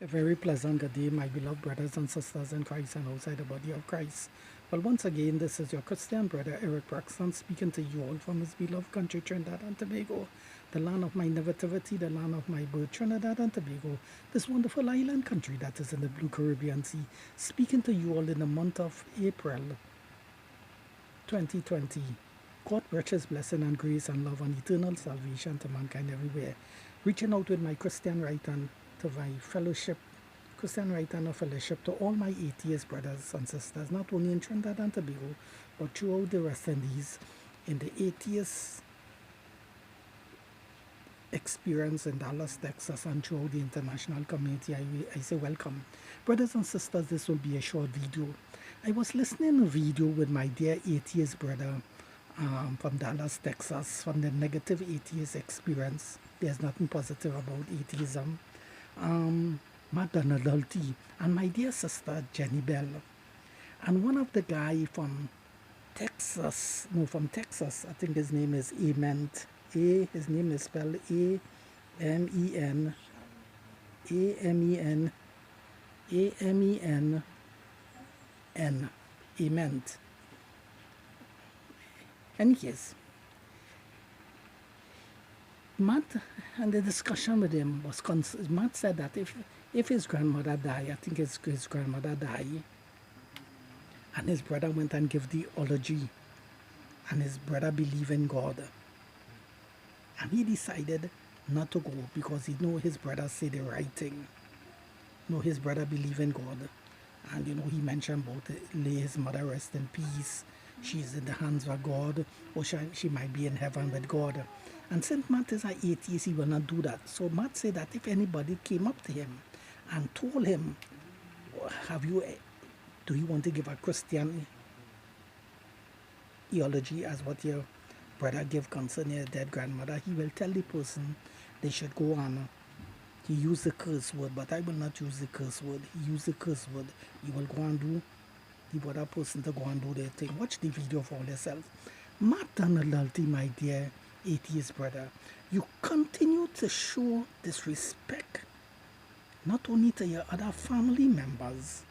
A very pleasant good day, my beloved brothers and sisters in Christ and outside the body of Christ. Well, once again, this is your Christian brother Eric Braxton speaking to you all from his beloved country, Trinidad and Tobago, the land of my nativity, the land of my birth, Trinidad and Tobago, this wonderful island country that is in the blue Caribbean Sea, speaking to you all in the month of April 2020. God riches, blessing, and grace, and love, and eternal salvation to mankind everywhere. Reaching out with my Christian right hand to my fellowship, Christian right hand of fellowship to all my atheist brothers and sisters, not only in Trinidad and Tobago, but throughout the West Indies, in the atheist experience in Dallas, Texas, and throughout the international community. I say welcome. Brothers and sisters, this will be a short video. I was listening to a video with my dear atheist brother from Dallas, Texas, from the negative atheist experience. There's nothing positive about atheism. My dillahunty and my dear sister Jenny Bell. And one of the guy from Texas, I think his name is Ament. His name is spelled A-M-E-N, A-M-E-N, A-M-E-N-N, Ament. And yes, Matt and the discussion with him was, Matt said that if his grandmother died, I think his grandmother died, and his brother went and gave the eulogy, and his brother believed in God, and he decided not to go because he know his brother say the right thing. His brother believe in God, and he mentioned about lay his mother rest in peace. She's in the hands of God, or she might be in heaven with God. And since Matt is an atheist, he will not do that. So Matt said that if anybody came up to him and told him, do you want to give a Christian eulogy as what your brother gave concerning your dead grandmother, he will tell the person they should go on. He used the curse word, but I will not use the curse word. He used the curse word. You will go and do the other person to go and do their thing. Watch the video for yourself. Matt dillahunty, my dear atheist brother, you continue to show disrespect not only to your other family members,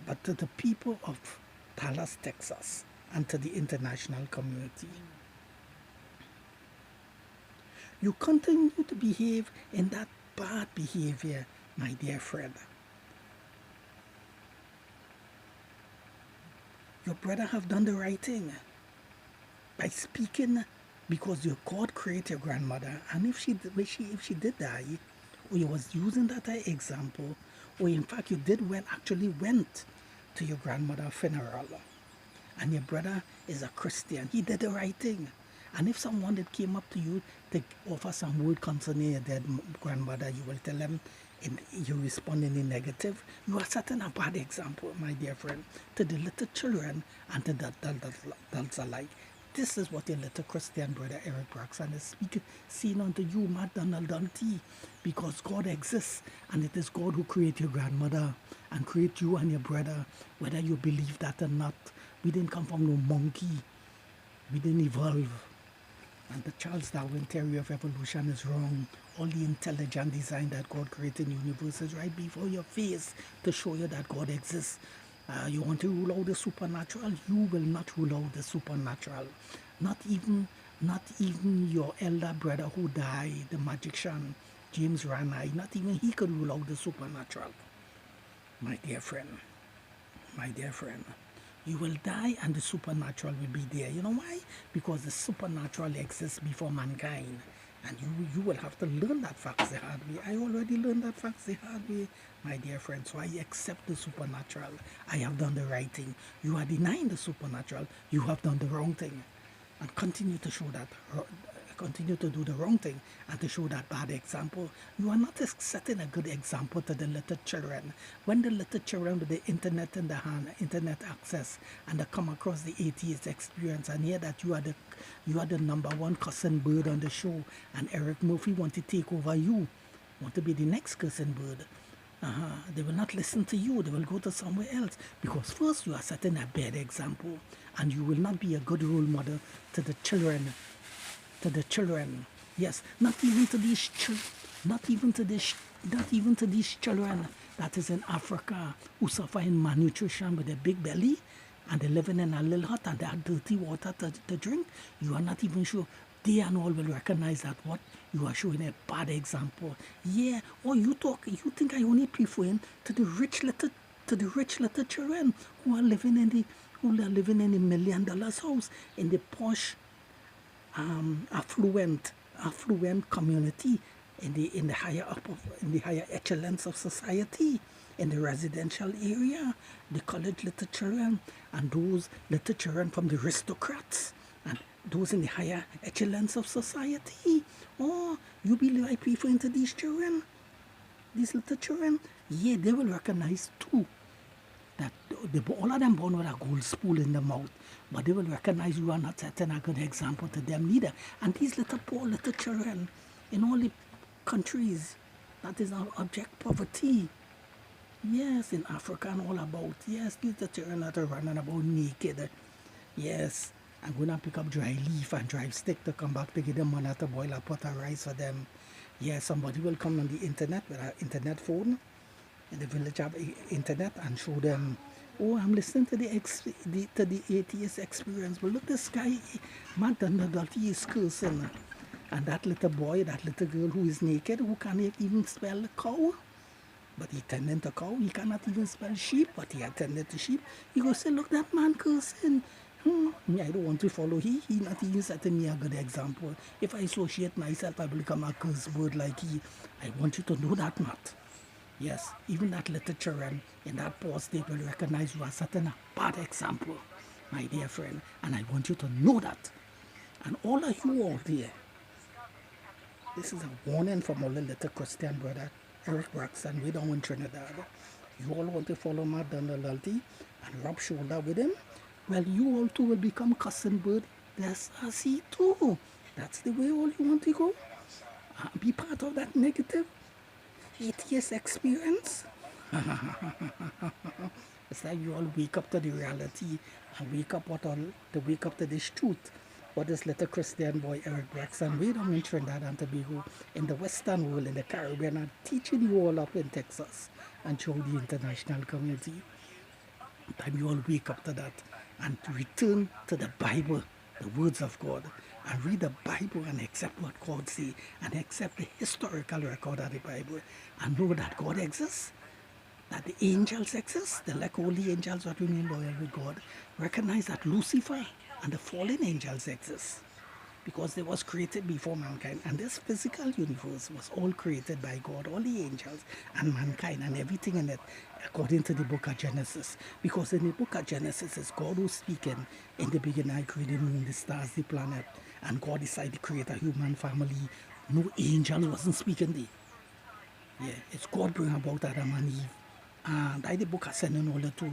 but to the people of Dallas, Texas, and to the international community. You continue to behave in that bad behavior, my dear friend. Your brother have done the right thing by speaking, because your God created your grandmother, and if she did die, or you was using that as example, or in fact you actually went to your grandmother's funeral, and your brother is a Christian, he did the right thing. And if someone that came up to you to offer some word concerning your dead grandmother, you will tell them, and you respond in the negative, you are setting a bad example, my dear friend, to the little children and to the adults alike. This is what your little Christian brother Eric Braxton is saying unto you, my dillahunty, because God exists, and it is God who created your grandmother and create you and your brother, whether you believe that or not. We didn't come from no monkey. We didn't evolve. And the Charles Darwin theory of evolution is wrong. All the intelligent design that God created in the universe is right before your face to show you that God exists. You want to rule out the supernatural? You will not rule out the supernatural. Not even your elder brother who died, the magician, James Ranai, not even he could rule out the supernatural. My dear friend, you will die and the supernatural will be there. You know why? Because the supernatural exists before mankind. And you will have to learn that fact the hard way. I already learned that fact the hard way, my dear friend. So I accept the supernatural. I have done the right thing. You are denying the supernatural. You have done the wrong thing. And continue to show that, continue to do the wrong thing and to show that bad example. You are not setting a good example to the little children. When the little children with the internet in the hand, internet access, and they come across the atheist experience and hear that you are the number one cussing bird on the show, and Eric Murphy want to take over you, want to be the next cussing bird. They will not listen to you. They will go to somewhere else, because first you are setting a bad example, and you will not be a good role model to the children. Yes, not even to these children. Not even to this, not even to these children that is in Africa who suffer in malnutrition with a big belly and they're living in a little hut and they have dirty water to drink. You are not even sure they and all will recognize that what you are showing a bad example. Yeah, or you think I only prefer to the rich little children who are living in the $1 million house in the posh affluent community in the higher echelons of society, in the residential area, the college little children, and those little children from the aristocrats, and those in the higher echelons of society. Oh, you believe I prefer into these children, these little children? Yeah, they will recognize too that all of them born with a gold spoon in the mouth, but they will recognize you are not setting a good example to them neither. And these little poor little children in all the countries that is our object poverty, yes, in Africa and all about, yes, these little children that are running about naked, yes, I'm going to pick up dry leaf and dry stick to come back to give them money to boil a pot of rice for them. Yes, somebody will come on the internet with an internet phone in the village have internet and show them, oh, I'm listening to the atheist experience. But look, this guy, man, he is cursing. And that little boy, that little girl who is naked, who can't even spell cow, but he tended to cow. He cannot even spell sheep, but he attended to sheep. He goes say, look, that man cursing. I don't want to follow he not even setting me a good example. If I associate myself, I will become a curse word like he. I want you to know that, Matt. Yes, even that little children in that poor state will recognize you as setting a bad example, my dear friend. And I want you to know that. And all of you all there, this is a warning from our little Christian brother, Eric Braxton, way down in Trinidad. You all want to follow Matt Dunlalty and rub shoulder with him? Well, you all too will become cousin bird. That's as he too. That's the way all you want to go. Be part of that negative atheist experience. It's like you all wake up to the reality and wake up to this truth. What this little Christian boy Eric Braxton way down in Trinidad and Tobago in the Western world, in the Caribbean, and teaching you all up in Texas and show the international community. Time you all wake up to that and return to the Bible, the words of God, and read the Bible and accept what God says and accept the historical record of the Bible and know that God exists, that the angels exist, the like holy angels that remain loyal with God. Recognize that Lucifer and the fallen angels exist because they was created before mankind, and this physical universe was all created by God, all the angels and mankind and everything in it, according to the book of Genesis. Because in the book of Genesis, it's God who's speaking. In the beginning I created the moon, the stars, the planet, and God decided to create a human family. No angel wasn't speaking there. Yeah, it's God bring about Adam and Eve. And by the book of sending all the two.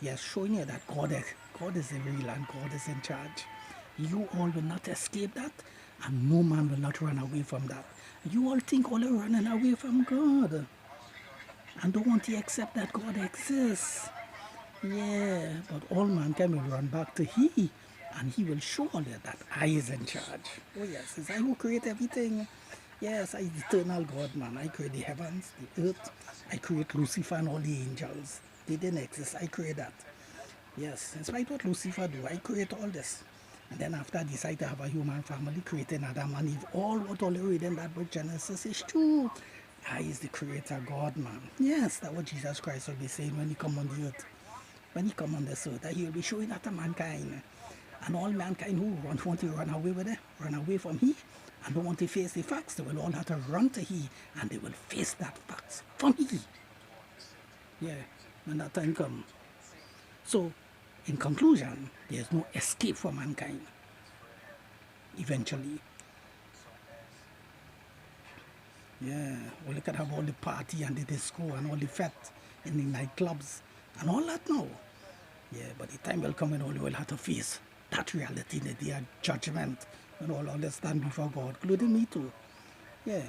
Yes, showing you that God is the real and God is in charge. You all will not escape that, and no man will not run away from that. You all think all are running away from God and don't want to accept that God exists. Yeah, but all mankind will run back to He, and He will show all that I is in charge. Oh yes, it's I who create everything. Yes, I the eternal God, man. I create the heavens, the earth. I create Lucifer and all the angels. They didn't exist. I create that. Yes, in spite of what Lucifer do, I create all this. And then after I decide to have a human family, creating Adam and Eve, all what all you read in that book Genesis is true. I is the creator God, man. Yes, that's what Jesus Christ will be saying when he come on the earth. When he come on this earth, that he will be showing that to mankind. And all mankind who want to run away with it, run away from he, and don't want to face the facts, they will all have to run to he, and they will face that facts from he. Yeah, when that time comes. So, in conclusion, there is no escape for mankind. Eventually. Yeah, we can have all the party and the disco and all the fete in the nightclubs and all that now. Yeah, but the time will come when all you will have to face that reality in the day of judgment, when all will stand before God, including me too. Yeah.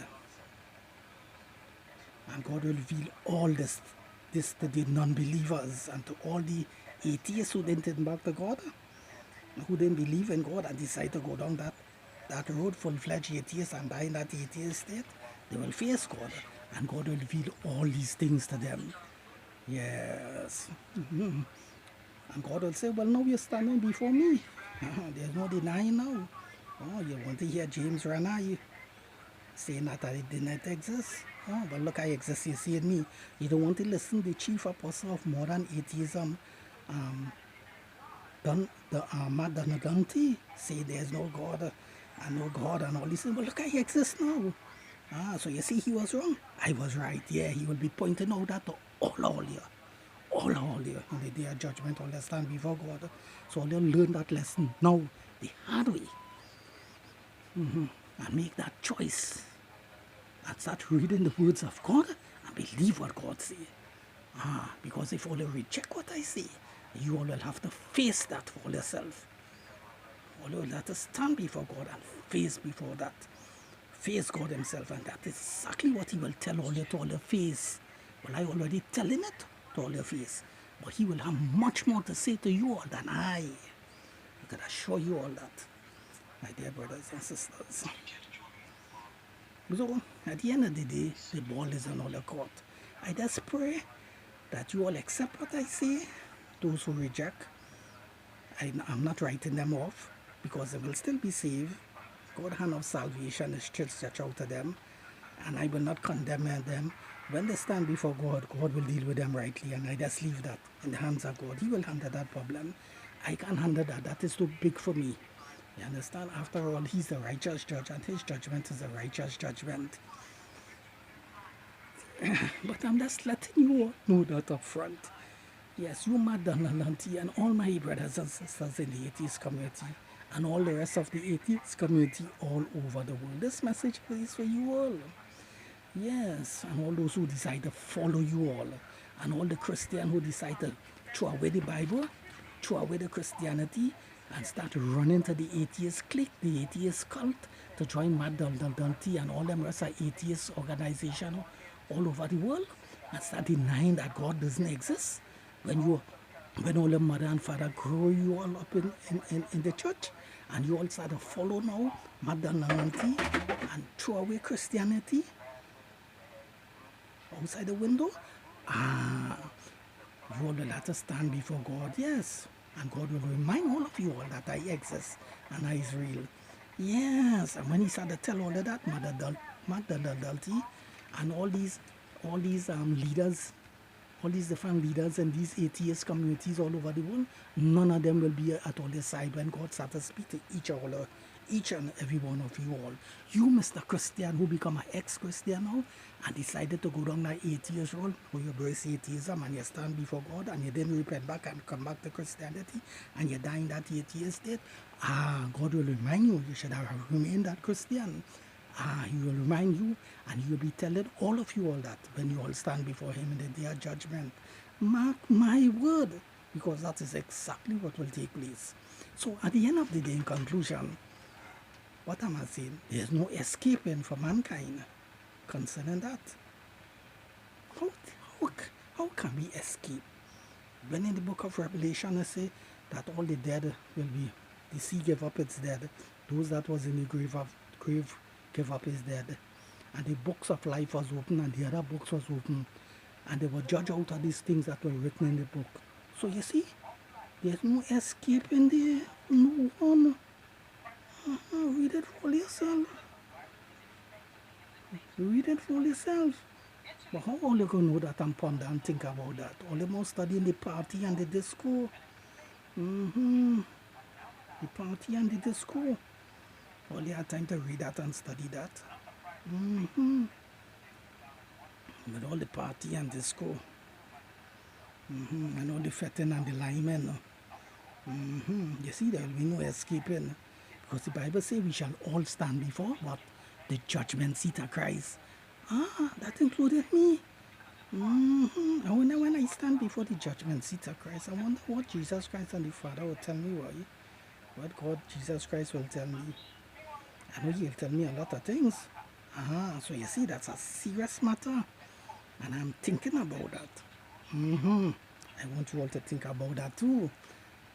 And God will reveal all this to the non-believers and to all the atheists who didn't turn back to God, who didn't believe in God and decide to go down that road, full-fledged atheists, and die in that atheist state. They will face God, and God will reveal all these things to them. Yes. And God will say, well, now you're standing before me. There's no denying now. Oh, you want to hear James Rana saying that I did not exist? Oh, but look, I exist, you see in me. You don't want to listen to the chief apostle of modern atheism, dillahunty, say there's no God and no God and all this. But look, I exist now. So you see, he was wrong. I was right. Yeah, he will be pointing out that to all you. All you. In the day of judgment, all they stand before God. So they'll learn that lesson now, the hard way, and make that choice and start reading the words of God and believe what God says. Because if all you reject what I say, you all will have to face that for yourself. All you will have to stand before God and face before that. Face God himself, and that is exactly what he will tell all you to all your face. Well, I already telling it to all your face, but he will have much more to say to you all than I can assure you all that, my dear brothers and sisters. So, at the end of the day, the ball is on all your court. I just pray that you all accept what I say. Those who reject, I'm not writing them off, because they will still be saved. God's hand of salvation is still stretched out to them, and I will not condemn them. When they stand before God, God will deal with them rightly, and I just leave that in the hands of God. He will handle that problem. I can't handle that. That is too big for me. You understand? After all, he's the righteous judge, and his judgment is a righteous judgment. But I'm just letting you all know that up front. Yes, you, my dillahunty, and all my brothers and sisters in the atheist community, and all the rest of the atheist community all over the world. This message is for you all. Yes, and all those who decide to follow you all, and all the Christians who decide to throw away the Bible, throw away the Christianity, and start running to the atheist clique, the atheist cult, to join Mad Dillahunty and all them rest of atheist organizations all over the world, and start denying that God doesn't exist. When all your mother and father grow you all up in the church, and you all start to follow now Mad Dillahunty and throw away Christianity outside the window, you all will have to stand before God, yes. And God will remind all of you all that I exist and I is real. Yes, and when he started to tell all of that, Mad Dillahunty and all these leaders, all these different leaders in these atheist communities all over the world, none of them will be at all their side when God starts to speak to each and every one of you all. You, Mr. Christian, who become an ex-Christian now and decided to go down that atheist road, where you embrace atheism and you stand before God and you didn't repent back and come back to Christianity and you die in that atheist state, God will remind you should have remained that Christian. He will remind you, and he will be telling all of you all that when you all stand before him in the day of judgment. Mark my word, because that is exactly what will take place. So at the end of the day, in conclusion, what am I saying? There's no escaping for mankind concerning that. How can we escape? When in the book of Revelation I say that all the dead will be, the sea gave up its dead, those that was in the grave gave up his dead, and the books of life was open and the other books was open, and they were judged out of these things that were written in the book. So you see, there's no escape in there, no one. Read it for yourself. Read it for yourself. But how all you gonna know that and ponder and think about that? All you must study in the party and the disco. The party and the disco. All you had time to read that and study that. With all the party and disco. And all the fetting and the liming. You see, there will be no escaping. Because the Bible says we shall all stand before what? The judgment seat of Christ. That included me. I wonder when I stand before the judgment seat of Christ, I wonder what Jesus Christ and the Father will tell me, what God, Jesus Christ will tell me. I know he'll tell me a lot of things. So you see, that's a serious matter. And I'm thinking about that. I want you all to think about that too.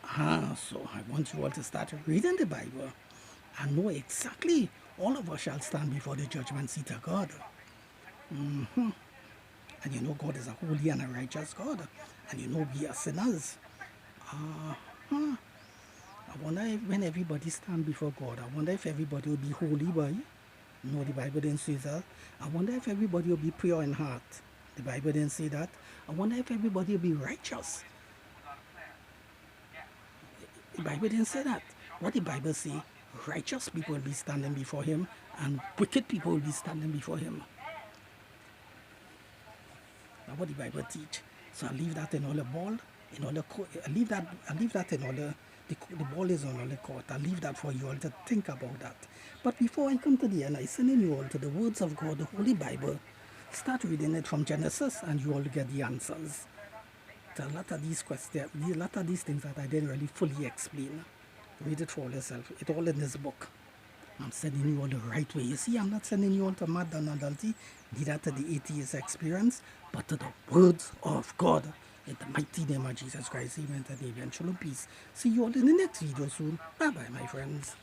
So I want you all to start reading the Bible and know exactly all of us shall stand before the judgment seat of God. And you know God is a holy and a righteous God. And you know we are sinners. I wonder if when everybody stand before God, I wonder if everybody will be holy, boy. No, the Bible didn't say that. I wonder if everybody will be pure in heart. The Bible didn't say that. I wonder if everybody will be righteous. The Bible didn't say that. What the Bible say? Righteous people will be standing before him and wicked people will be standing before him. That's what the Bible teach. So I leave that in all the ball, in all the I leave that in all the ball is on all the court. I leave that for you all to think about that. But before I come to the end, I send you all to the words of God, the Holy Bible. Start reading it from Genesis and you all get the answers. To a lot of these questions, a lot of these things that I didn't really fully explain. Read it for yourself. It's all in this book. I'm sending you all the right way. You see, I'm not sending you all to mad and adulty, neither to the atheist experience, but to the words of God. In the mighty name of Jesus Christ, amen and amen. Shalom, peace. See you all in the next video soon. Bye-bye, my friends.